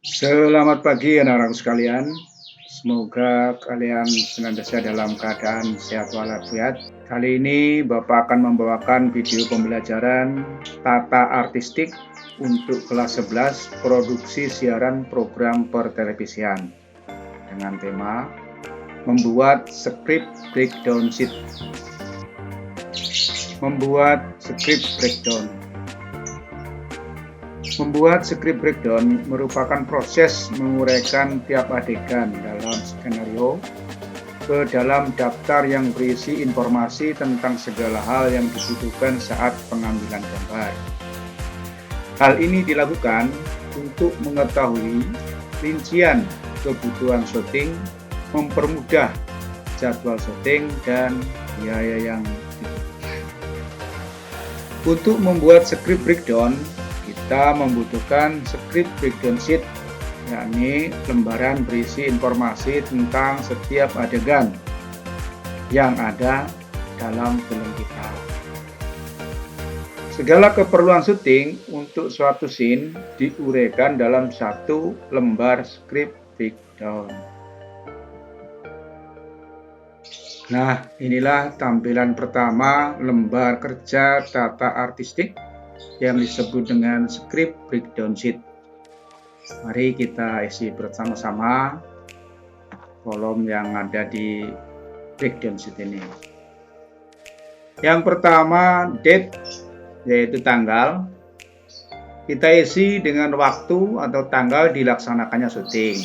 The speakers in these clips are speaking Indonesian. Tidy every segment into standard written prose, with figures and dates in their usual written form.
Selamat pagi anak-anak sekalian. Semoga kalian senantiasa dalam keadaan sehat walafiat. Kali ini Bapak akan membawakan video pembelajaran tata artistik untuk kelas 11 produksi siaran program pertelevisian dengan tema membuat script breakdown sheet. Membuat script breakdown. Membuat script breakdown merupakan proses menguraikan tiap adegan dalam skenario ke dalam daftar yang berisi informasi tentang segala hal yang dibutuhkan saat pengambilan gambar. Hal ini dilakukan untuk mengetahui rincian kebutuhan syuting, mempermudah jadwal syuting, dan biaya yang dibutuhkan. Untuk membuat script breakdown, kita membutuhkan script breakdown sheet, yakni lembaran berisi informasi tentang setiap adegan yang ada dalam film kita. Segala keperluan syuting untuk suatu scene diuraikan dalam satu lembar script breakdown. Nah, inilah tampilan pertama lembar kerja tata artistik yang disebut dengan script breakdown sheet. Mari kita isi bersama-sama kolom yang ada di breakdown sheet ini. Yang pertama, date, yaitu tanggal. Kita isi dengan waktu atau tanggal dilaksanakannya syuting.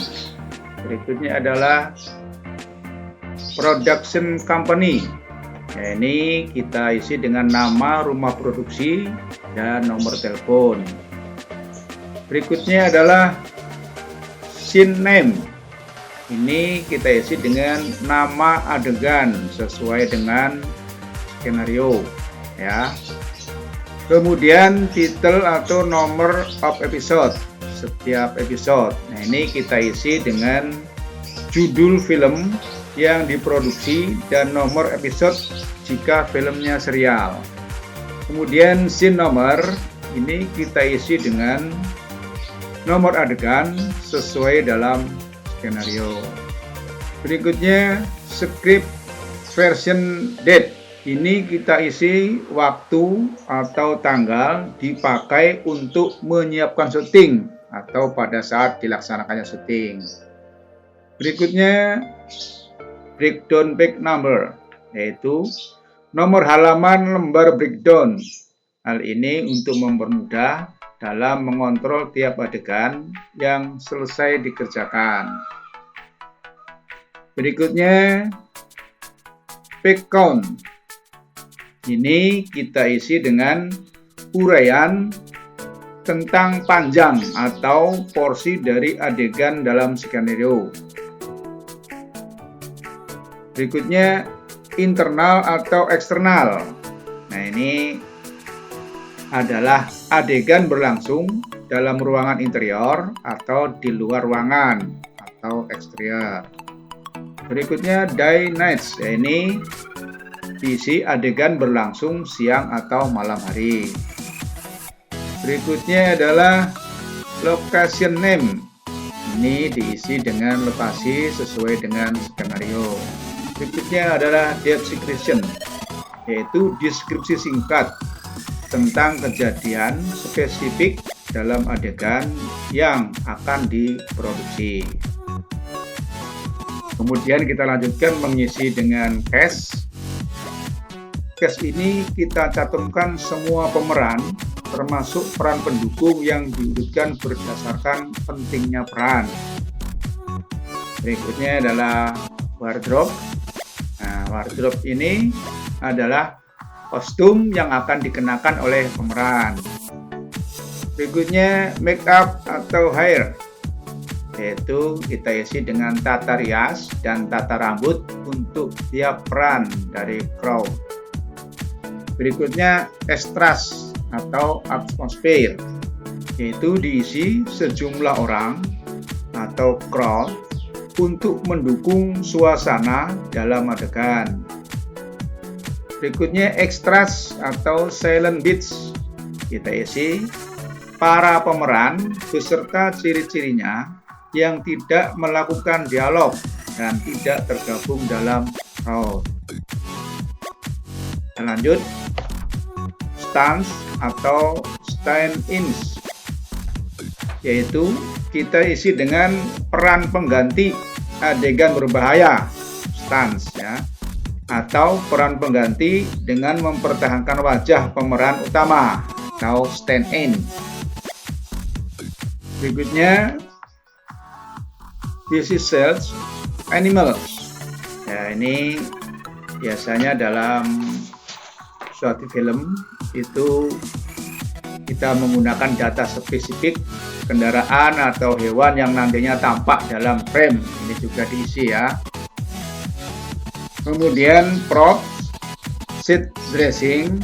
Berikutnya adalah production company. Ini kita isi dengan nama rumah produksi dan nomor telepon. Berikutnya adalah scene name. Ini kita isi dengan nama adegan sesuai dengan skenario, ya. Kemudian title atau nomor of episode setiap episode. Nah, ini kita isi dengan judul film yang diproduksi dan nomor episode jika filmnya serial. Kemudian scene nomor, ini kita isi dengan nomor adegan sesuai dalam skenario. Berikutnya script version date. Ini kita isi waktu atau tanggal dipakai untuk menyiapkan syuting atau pada saat dilaksanakannya syuting. Berikutnya breakdown page number, yaitu nomor halaman lembar breakdown. Hal ini untuk mempermudah dalam mengontrol tiap adegan yang selesai dikerjakan. Berikutnya page count. Ini kita isi dengan uraian tentang panjang atau porsi dari adegan dalam skenario. Berikutnya internal atau eksternal. Nah, ini adalah adegan berlangsung dalam ruangan interior atau di luar ruangan atau eksterior. Berikutnya day nights. Ini diisi adegan berlangsung siang atau malam hari. Berikutnya adalah location name. Ini diisi dengan lokasi sesuai dengan skenario. Berikutnya adalah description, yaitu deskripsi singkat tentang kejadian spesifik dalam adegan yang akan diproduksi. Kemudian kita lanjutkan mengisi dengan cast. Cast ini kita cantumkan semua pemeran, termasuk peran pendukung yang diurutkan berdasarkan pentingnya peran. Berikutnya adalah wardrobe. Nah, wardrobe ini adalah kostum yang akan dikenakan oleh pemeran. Berikutnya make up atau hair, yaitu kita isi dengan tata rias dan tata rambut untuk tiap peran dari kru. Berikutnya extras atau atmosfer, yaitu diisi sejumlah orang atau crowd untuk mendukung suasana dalam adegan. Berikutnya extras atau silent beats, kita isi para pemeran beserta ciri-cirinya yang tidak melakukan dialog dan tidak tergabung dalam crowd. Lanjut, stance atau stand-ins, yaitu kita isi dengan peran pengganti adegan berbahaya, stance ya, atau peran pengganti dengan mempertahankan wajah pemeran utama atau stand-in. Berikutnya, this is search animals. Ya, ini biasanya dalam suatu film itu kita menggunakan data spesifik kendaraan atau hewan yang nantinya tampak dalam frame. Ini juga diisi ya. Kemudian prop, set dressing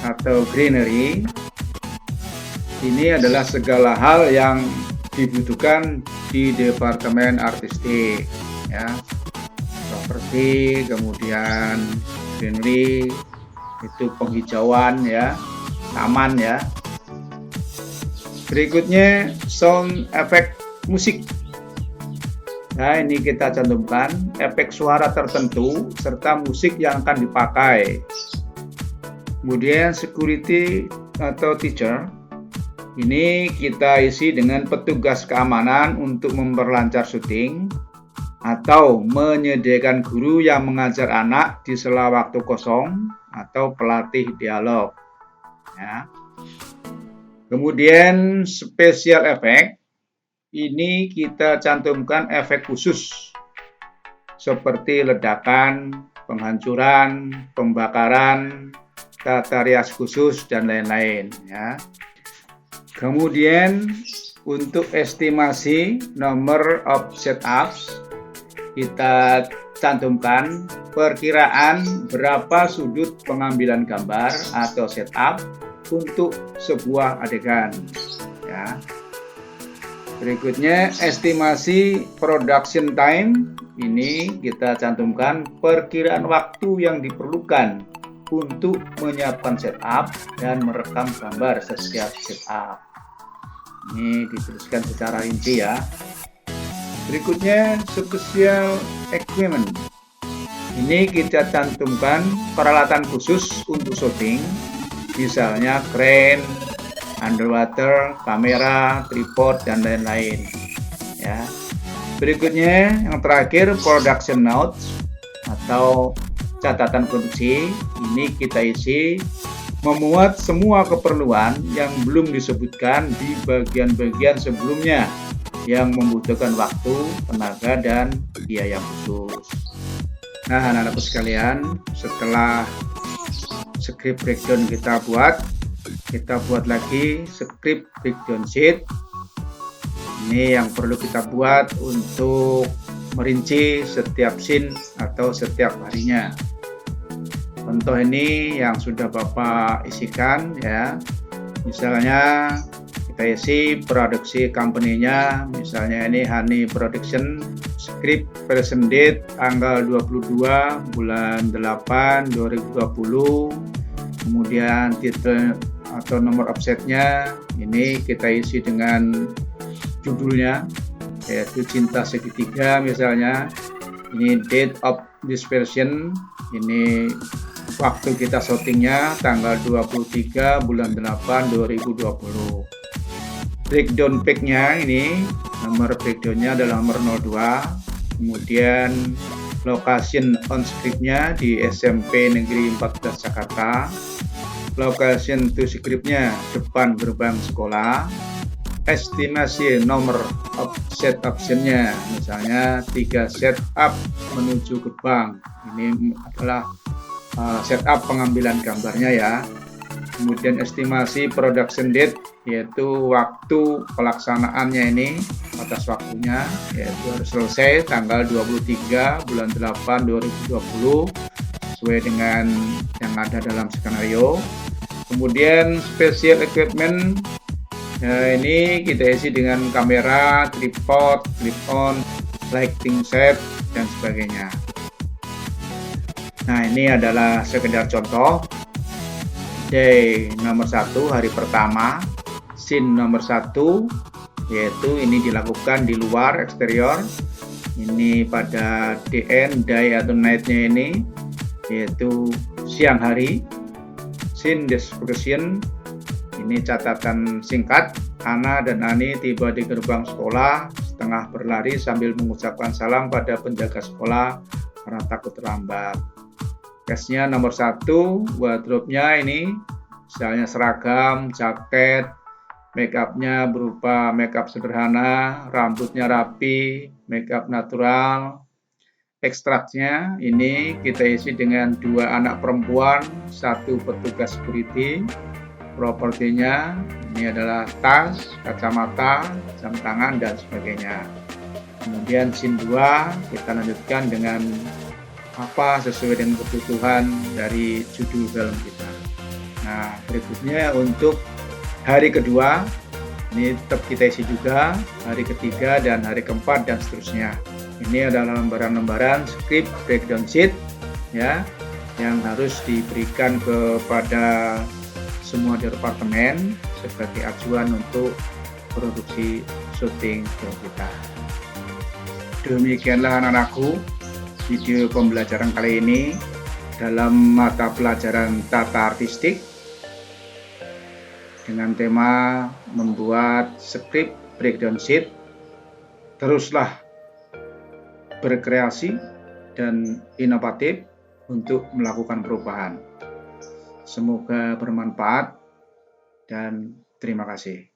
atau greenery. Ini adalah segala hal yang dibutuhkan di departemen artistik ya. Properti, kemudian greenery itu penghijauan ya, taman ya. Berikutnya sound effect musik. Nah, ini kita cantumkan efek suara tertentu serta musik yang akan dipakai. Kemudian security atau teacher. Ini kita isi dengan petugas keamanan untuk memperlancar syuting atau menyediakan guru yang mengajar anak di sela waktu kosong atau pelatih dialog. Ya. Kemudian special effect, ini kita cantumkan efek khusus seperti ledakan, penghancuran, pembakaran, tata rias khusus dan lain-lain ya. Kemudian untuk estimasi number of setups, kita cantumkan perkiraan berapa sudut pengambilan gambar atau setup untuk sebuah adegan ya. Berikutnya estimasi production time, ini kita cantumkan perkiraan waktu yang diperlukan untuk menyiapkan setup dan merekam gambar setiap setup. Ini dituliskan secara rinci ya. Berikutnya special equipment. Ini kita cantumkan peralatan khusus untuk syuting, misalnya crane, underwater, kamera, tripod dan lain-lain. Ya. Berikutnya yang terakhir production notes atau catatan produksi. Ini kita isi memuat semua keperluan yang belum disebutkan di bagian-bagian sebelumnya yang membutuhkan waktu, tenaga, dan biaya khusus. Nah, anak-anakku sekalian, setelah script breakdown kita buat lagi script breakdown sheet. Ini yang perlu kita buat untuk merinci setiap scene atau setiap harinya. Contoh ini yang sudah Bapak isikan ya. Misalnya kita isi produksi company-nya, misalnya ini Hani Production, script present date tanggal 22 bulan 8 2020, kemudian titel atau nomor offsetnya ini kita isi dengan judulnya yaitu Cinta Segitiga misalnya. Ini date of this version, ini waktu kita syutingnya tanggal 23 bulan 8 2020. Breakdown pack-nya ini nomor breakdown-nya adalah nomor 02. Kemudian location on script-nya di SMP Negeri 14 Jakarta. Location to script-nya depan gerbang sekolah. Estimasi nomor offset option-nya misalnya 3 setup menuju gerbang. Ini adalah setup pengambilan gambarnya ya. Kemudian estimasi production date yaitu waktu pelaksanaannya, ini batas waktunya yaitu harus selesai tanggal 23 bulan 8 2020 sesuai dengan yang ada dalam skenario. Kemudian special equipment, ini kita isi dengan kamera, tripod, clip-on, lighting set dan sebagainya. Nah, ini adalah sekedar contoh. Day nomor 1 hari pertama scene nomor 1, yaitu ini dilakukan di luar eksterior. Ini pada DN, day atau night-nya ini, yaitu siang hari. Scene description, ini catatan singkat. Ana dan Ani tiba di gerbang sekolah setengah berlari sambil mengucapkan salam pada penjaga sekolah karena takut terlambat. Case-nya nomor 1, wardrobe-nya ini misalnya seragam, jaket, make-up-nya berupa make-up sederhana, rambutnya rapi, make-up natural. Ekstraknya ini kita isi dengan 2 anak perempuan, 1 petugas security. Propertinya ini adalah tas, kacamata, jam tangan, dan sebagainya. Kemudian scene 2 kita lanjutkan dengan apa sesuai dengan kebutuhan dari judul film kita. Nah, berikutnya untuk hari kedua, ini tetap kita isi juga, hari ketiga dan hari keempat dan seterusnya. Ini adalah lembaran-lembaran script breakdown sheet ya, yang harus diberikan kepada semua departemen sebagai acuan untuk produksi syuting film kita. Demikianlah anak-anakku, video pembelajaran kali ini dalam mata pelajaran tata artistik dengan tema membuat script breakdown sheet. Teruslah berkreasi dan inovatif untuk melakukan perubahan. Semoga bermanfaat dan terima kasih.